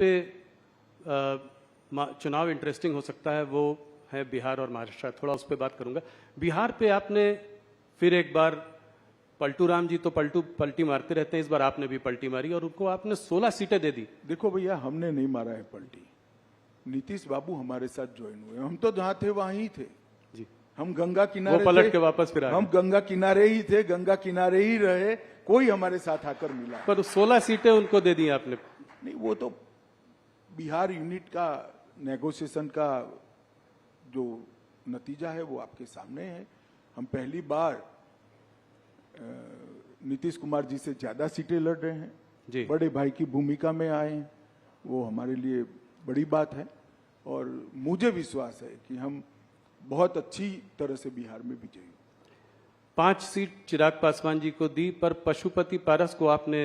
पे चुनाव इंटरेस्टिंग हो सकता है वो है बिहार और महाराष्ट्र। थोड़ा उस पर बात करूंगा। बिहार पे आपने फिर एक बार पलटू राम जी तो पलटी मारते रहते हैं, इस बार आपने भी पलटी मारी और उनको आपने 16 सीटें दे दी। देखो भैया, हमने नहीं मारा है पलटी, नीतीश बाबू हमारे साथ ज्वाइन हुए। हम तो जहां थे वहीं ही थे जी। हम गंगा किनारे वो पलट के वापस फिर आ गए। हम गंगा किनारे ही थे, गंगा किनारे ही रहे, कोई हमारे साथ आकर मिला। पर 16 सीटें उनको दे दी आपने। नहीं, वो तो बिहार यूनिट का नेगोशिएशन का जो नतीजा है वो आपके सामने है। हम पहली बार नीतीश कुमार जी से ज्यादा सीटें लड़ रहे हैं जी। बड़े भाई की भूमिका में आए हैं, वो हमारे लिए बड़ी बात है और मुझे विश्वास है कि हम बहुत अच्छी तरह से बिहार में विजयी। 5 सीट चिराग पासवान जी को दी, पर पशुपति पारस को आपने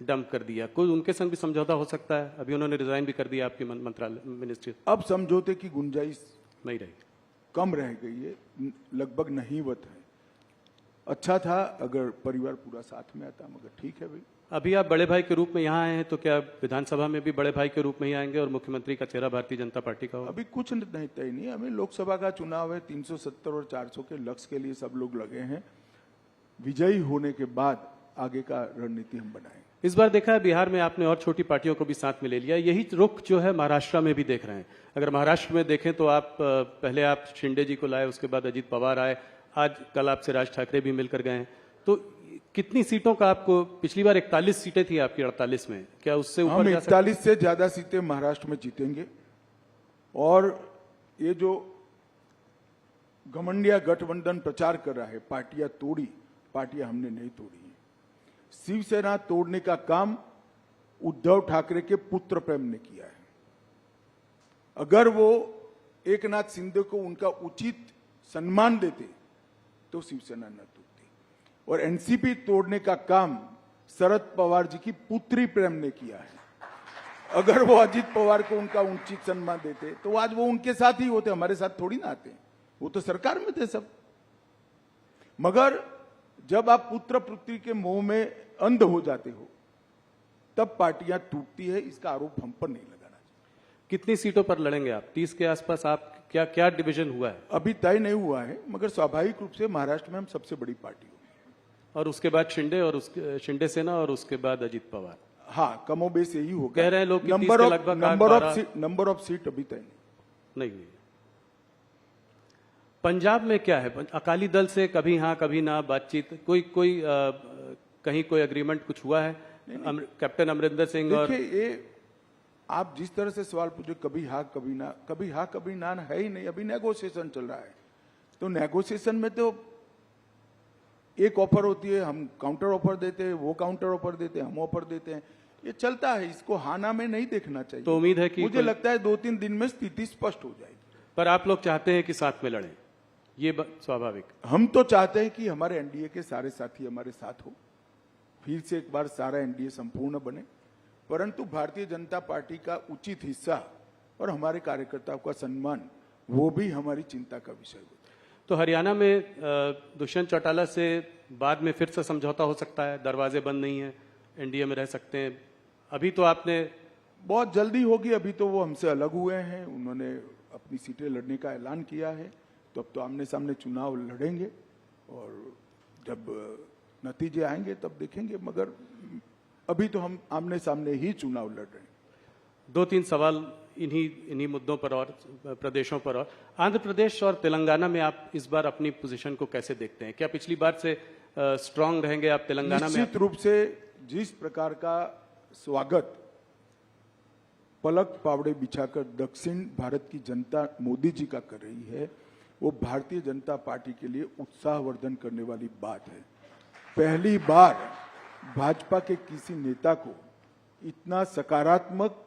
डंप कर दिया। कोई उनके संग भी समझौता हो सकता है? अभी उन्होंने रिजाइन भी कर दिया आपकी मंत्रालय मिनिस्ट्री। अब समझौते की गुंजाइश नहीं रही, कम रह गई है, लगभग नहींवत है। अच्छा था अगर परिवार पूरा साथ में आता, मगर ठीक है भाई। अभी आप बड़े भाई के रूप में यहाँ आए हैं, तो क्या विधानसभा में भी बड़े भाई के रूप में ही आएंगे और मुख्यमंत्री का चेहरा भारतीय जनता पार्टी का होगा? अभी कुछ नहीं तय नहीं। अभी लोकसभा का चुनाव है, 370 और 400 के लक्ष्य के लिए सब लोग लगे हैं। विजयी होने के बाद आगे का रणनीति हम बनाएंगे। इस बार देखा है बिहार में आपने और छोटी पार्टियों को भी साथ में ले लिया। यही रुख जो है महाराष्ट्र में भी देख रहे हैं। अगर महाराष्ट्र में देखें तो आप पहले आप शिंदे जी को लाए, उसके बाद अजीत पवार आए, आज कल आपसे राज ठाकरे भी मिलकर गए हैं। तो कितनी सीटों का आपको, पिछली बार 41 सीटें थी आपकी 48 में, क्या उससे ऊपर हम 41 से ज्यादा सीटें महाराष्ट्र में जीतेंगे। और ये जो घमंडिया गठबंधन प्रचार कर रहा है, पार्टियां तोड़ी, पार्टियां हमने नहीं तोड़ी है। शिवसेना तोड़ने का काम उद्धव ठाकरे के पुत्र प्रेम ने किया है। अगर वो एकनाथ शिंदे को उनका उचित सम्मान देते तो शिवसेना न टूटती। और एनसीपी तोड़ने का काम शरद पवार जी की पुत्री प्रेम ने किया है। अगर वो अजीत पवार को उनका उचित सम्मान देते तो आज वो उनके साथ ही होते, हमारे साथ थोड़ी ना आते। वो तो सरकार में थे सब। मगर जब आप पुत्र पुत्री के मोह में अंध हो जाते हो तब पार्टियां टूटती है। इसका आरोप हम पर नहीं लगाना चाहिए। कितनी सीटों पर लड़ेंगे आप? 30 के आसपास आप क्या क्या डिवीजन हुआ है? अभी तय नहीं हुआ है, मगर स्वाभाविक रूप से महाराष्ट्र में हम सबसे बड़ी पार्टी होगी। और उसके बाद शिंदे और उसके शिंदे सेना और उसके बाद अजीत पवार। हाँ, कमोबेश यही होगा। कह रहे हैं लोग नंबर ऑफ सीट अभी तय नहीं हुई। पंजाब में क्या है? अकाली दल से कभी हाँ कभी ना बातचीत, कहीं कोई एग्रीमेंट कुछ हुआ है? कैप्टन अमरिंदर सिंह और ये आप जिस तरह से सवाल पूछे, कभी हाँ कभी ना, कभी हाँ कभी ना है ही नहीं। अभी नेगोशिएशन चल रहा है। तो नेगोशिएशन में तो एक ऑफर होती है, हम काउंटर ऑफर देते हैं, वो काउंटर ऑफर देते हैं, हम ऑफर देते हैं। ये चलता है, इसको हाना में नहीं देखना चाहिए। तो उम्मीद है कि मुझे लगता है 2-3 दिन में स्थिति स्पष्ट हो जाएगी। पर आप लोग चाहते हैं कि साथ में लड़ें, ये स्वाभाविक। हम तो चाहते हैं कि हमारे एनडीए के सारे साथी हमारे साथ हो, फिर से एक बार सारा एनडीए संपूर्ण बने। परंतु भारतीय जनता पार्टी का उचित हिस्सा और हमारे कार्यकर्ताओं का सम्मान, वो भी हमारी चिंता का विषय होता है। तो हरियाणा में दुष्यंत चौटाला से बाद में फिर से समझौता हो सकता है? दरवाजे बंद नहीं है, एनडीए में रह सकते हैं। अभी तो आपने बहुत जल्दी होगी। अभी तो वो हमसे अलग हुए हैं, उन्होंने अपनी सीटें लड़ने का ऐलान किया है। तो अब तो आमने सामने चुनाव लड़ेंगे और जब नतीजे आएंगे तब देखेंगे। मगर अभी तो हम आमने सामने ही चुनाव लड़ रहे हैं। 2-3 सवाल इन्हीं मुद्दों पर और प्रदेशों पर। और आंध्र प्रदेश और तेलंगाना में आप इस बार अपनी पोजीशन को कैसे देखते हैं? क्या पिछली बार से स्ट्रांग रहेंगे आप तेलंगाना में? निश्चित रूप से जिस प्रकार का स्वागत पलक पावड़े बिछाकर दक्षिण भारत की जनता मोदी जी का कर रही है, वो भारतीय जनता पार्टी के लिए उत्साहवर्धन करने वाली बात है। पहली बार भाजपा के किसी नेता को इतना सकारात्मक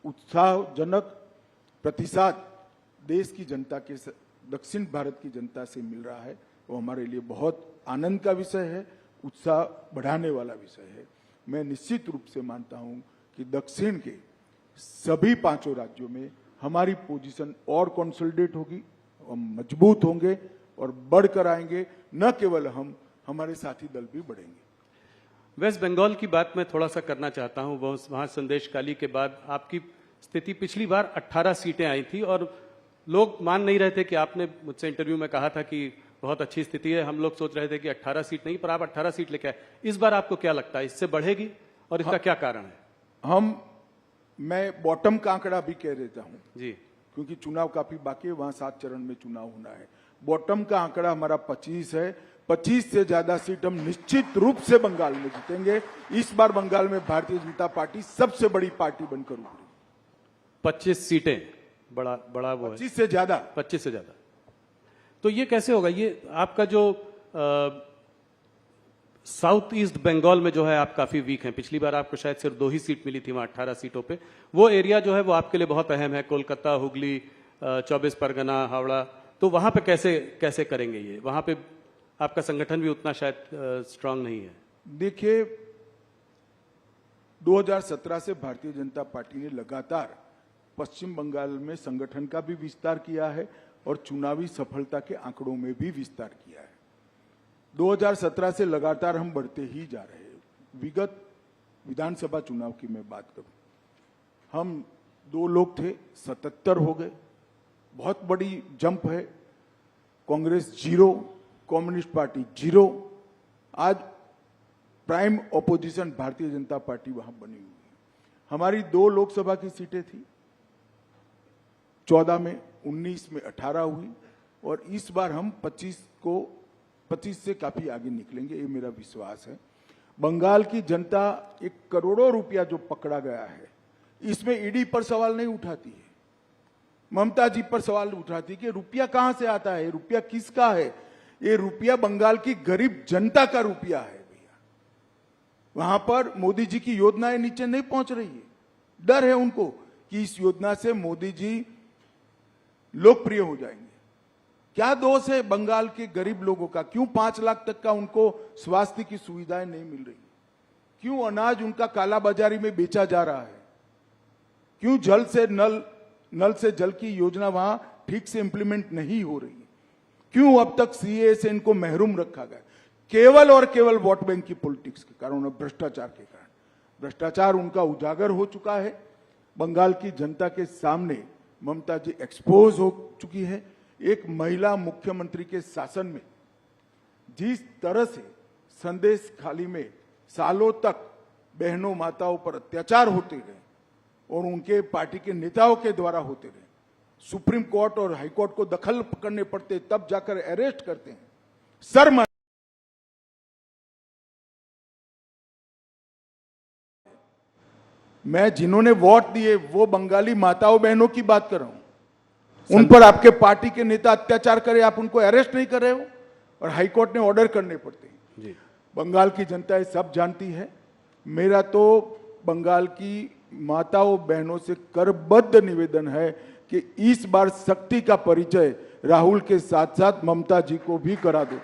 उत्साहजनक प्रतिसाद देश की जनता के, दक्षिण भारत की जनता से मिल रहा है। वो हमारे लिए बहुत आनंद का विषय है, उत्साह बढ़ाने वाला विषय है। मैं निश्चित रूप से मानता हूं कि दक्षिण के सभी 5 राज्यों में हमारी पोजीशन और कंसोलिडेट होगी, हम मजबूत होंगे और बढ़कर आएंगे। न केवल हम, हमारे साथी दल भी बढ़ेंगे। वेस्ट बंगाल की बात मैं थोड़ा सा करना चाहता हूं। वहां संदेशखाली के बाद आपकी स्थिति पिछली बार 18 सीटें आई थी और लोग मान नहीं रहे थे कि आपने मुझसे इंटरव्यू में कहा था कि बहुत अच्छी स्थिति है। हम लोग सोच रहे थे कि 18 सीट नहीं, पर आप 18 सीट लेके आए। इस बार आपको क्या लगता है, इससे बढ़ेगी और इसका क्या कारण है? मैं बॉटम का आंकड़ा भी कह देता हूं जी, क्योंकि चुनाव काफी बाकी है, वहां 7 चरण में चुनाव होना है। बॉटम का आंकड़ा हमारा 25 है। 25 से ज्यादा सीट हम निश्चित रूप से बंगाल में जीतेंगे। इस बार बंगाल में भारतीय जनता पार्टी सबसे बड़ी पार्टी बनकर उभरी। 25 सीटें, बड़ा वो है। 25 से ज्यादा। 25 से ज्यादा। तो ये कैसे होगा? ये आपका जो साउथ ईस्ट बंगाल में जो है आप काफी वीक हैं। पिछली बार आपको शायद सिर्फ 2 ही सीट मिली थी वहां 18 सीटों पे। वो एरिया जो है वो आपके लिए बहुत अहम है, कोलकाता, हुगली, 24 परगना, हावड़ा। तो वहां पे कैसे करेंगे ये? वहां पे आपका संगठन भी उतना शायद स्ट्रांग नहीं है। देखिए, 2017 से भारतीय जनता पार्टी ने लगातार पश्चिम बंगाल में संगठन का भी विस्तार किया है और चुनावी सफलता के आंकड़ों में भी विस्तार किया है। 2017 से लगातार हम बढ़ते ही जा रहे हैं। विगत विधानसभा चुनाव की मैं बात करूं, हम 2 लोग थे, 77 हो गए। बहुत बड़ी जंप है। Congress 0, communist party 0। आज prime opposition Bharatiya Janata party वहां बनी हुई है। हमारी 2 लोकसभा की सीटें थी, 14 में, 19 में 18 हुई और इस बार हम 25 से काफी आगे निकलेंगे, ये मेरा विश्वास है। बंगाल की जनता 1 करोड़ों रुपया जो पकड़ा गया है, इसमें ईडी पर सवाल नहीं उठाती है, ममता जी पर सवाल उठाती है कि रुपया कहां से आता है, रुपया किसका है। ये रुपया बंगाल की गरीब जनता का रुपया है भैया। वहां पर मोदी जी की योजनाएं नीचे नहीं पहुंच रही है। डर है उनको कि इस योजना से मोदी जी लोकप्रिय हो जाएंगे। क्या दोष है बंगाल के गरीब लोगों का? क्यों 5 लाख तक का उनको स्वास्थ्य की सुविधाएं नहीं मिल रही? क्यों अनाज उनका कालाबाजारी में बेचा जा रहा है? क्यों नल से जल की योजना वहां ठीक से इंप्लीमेंट नहीं हो रही? क्यों अब तक सीए से इनको महरूम रखा गया? केवल और केवल वोट बैंक की पॉलिटिक्स के कारण, भ्रष्टाचार के कारण। भ्रष्टाचार उनका उजागर हो चुका है। बंगाल की जनता के सामने ममता जी एक्सपोज हो चुकी है। एक महिला मुख्यमंत्री के शासन में जिस तरह से संदेशखाली में सालों तक बहनों माताओं पर अत्याचार होते रहे और उनके पार्टी के नेताओं के द्वारा होते रहे, सुप्रीम कोर्ट और हाई कोर्ट को दखल करने पड़ते, तब जाकर अरेस्ट करते हैं। शर्म। मैं जिन्होंने वोट दिए वो बंगाली माताओं बहनों की बात कर रहा हूं। उन पर आपके पार्टी के नेता अत्याचार करे, आप उनको अरेस्ट नहीं कर रहे हो और हाईकोर्ट ने ऑर्डर करने पड़ते हैं। जी। बंगाल की जनता ये सब जानती है। मेरा तो बंगाल की माताओं बहनों से करबद्ध निवेदन है कि इस बार शक्ति का परिचय राहुल के साथ साथ ममता जी को भी करा दो।